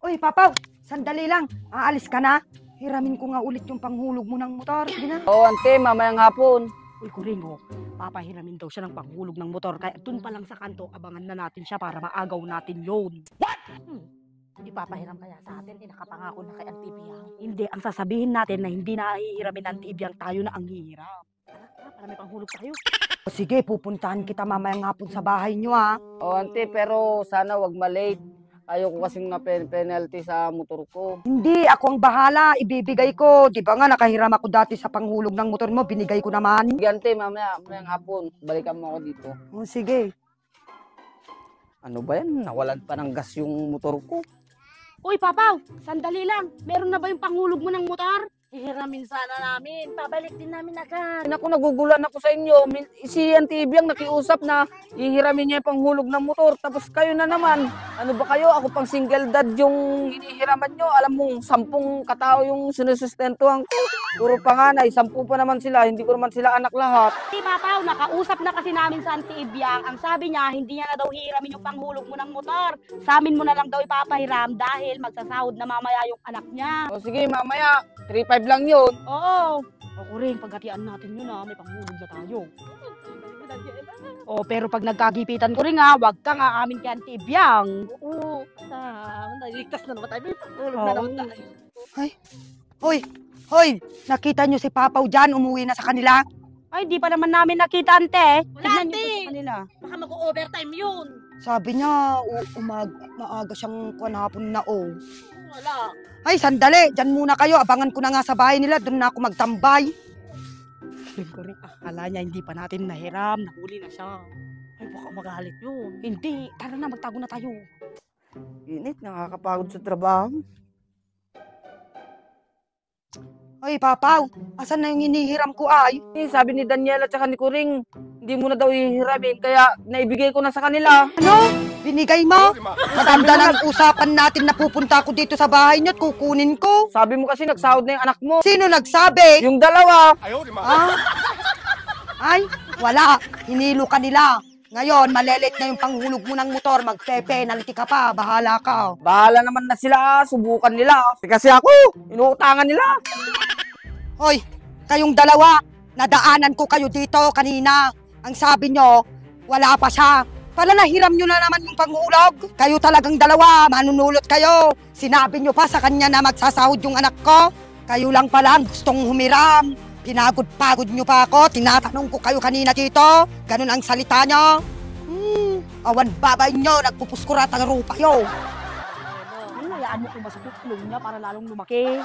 Uy, Papaw, sandali lang. Aalis ka na? Hiramin ko nga ulit yung panghulog mo ng motor. Sige na. Oo, ante, mamayang hapon. Uy, Kuringo, papahiramin daw siya ng panghulog ng motor. Kaya dun pa lang sa kanto, abangan na natin siya para maagaw natin yun. What? Ipapahiram kaya sa atin, nakapangako na kay Auntie Piang. Hindi, ang sasabihin natin na hindi na hihiramin ng tibiyang tayo na ang hihiram. Para may panghulog tayo. O sige, pupuntahan kita mamayang hapon sa bahay nyo ha. Oo, ante, pero sana wag malate. Ayoko kasing na penalty sa motor ko. Hindi, ako ang bahala. Ibibigay ko. Di ba nga nakahiram ako dati sa panghulog ng motor mo, binigay ko naman. Sige, ante, mamayang hapon. Balikan mo ako dito. O sige. Ano ba yan? Nawalan pa ng gas yung motor ko. Uy, Papaw, sandali lang. Meron na ba yung panghulog mo ng motor? Hihiramin sana namin. Pabalik din namin agad. Naku, nagugulan ako sa inyo. Si Auntie Biang nakiusap na ihiramin niya yung panghulog ng motor. Tapos kayo na naman. Ano ba kayo? Ako pang single dad yung hinihiraman nyo. Alam mo, 10 katao yung sinusustentuhan ko. Puro panganay, 10 pa naman sila. Hindi ko naman sila anak lahat. Si Papaw, nakausap na kasi namin sa Auntie Ibiang. Ang sabi niya, hindi niya na daw hihiramin yung panghulog mo ng motor. Sa amin mo na lang daw ipapahiram dahil magsasahod na mamaya yung anak niya. O sige, mamaya. 3-5 lang yun. Oo. Ako rin, paghatian natin yun ha. May panghulog na tayo. O, pero pag nagkagipitan ko rin ha, wag kang aamin kay Auntie Biang. Oo. Naligtas na naman tayo. May panghulog na Oo. naman tayo. Hoy, nakita nyo si Papaw dyan, umuwi na sa kanila? Ay, di pa naman namin nakita, ante. Wala, Tignan niyo ante. po sa kanila. Baka mag-overtime yun. Sabi niya, maaga siyang hapon na oh. Wala. Ay, sandali, dyan muna kayo. Abangan ko na nga sa bahay nila, doon na ako magtambay. Akala niya hindi pa natin nahiram. Nahuli na siya. Ay, baka magalit yun. Hindi. Tara na, magtago na tayo. Init, nakakapagod sa trabaho. Hoy, Papaw, asan na yung hinihiram ko ay? Sabi ni Daniela at ni Kuring, hindi mo na daw ihiramin. Kaya naibigay ko na sa kanila. Ano? Binigay mo? Maganda ng usapan natin na pupunta ako dito sa bahay niyo at kukunin ko. Sabi mo kasi nagsahod na yung anak mo. Sino nagsabi? Yung dalawa. Ah? Ay, wala. Hinilo ka nila. Ngayon, malelet na yung panghulog mo ng motor. Magpe-penalty ka pa. Bahala ka. Bahala naman na sila. Subukan nila. Kasi ako, inuutangan nila. Hoy, kayong dalawa, nadaanan ko kayo dito kanina. Ang sabi nyo, wala pa siya. Pala nahiram nyo na naman yung panghulog. Kayo talagang dalawa, manunulot kayo. Sinabi nyo pa sa kanya na magsasahod yung anak ko. Kayo lang pala ang gustong humiram. Pinagod-pagod nyo pa ako. Tinatanong ko kayo kanina dito. Ganun ang salita nyo. Awan babay nyo, nagpupuskurat ang rupa yo. Ano, hayaan mo kung masakit ilong niya para lalong lumaki.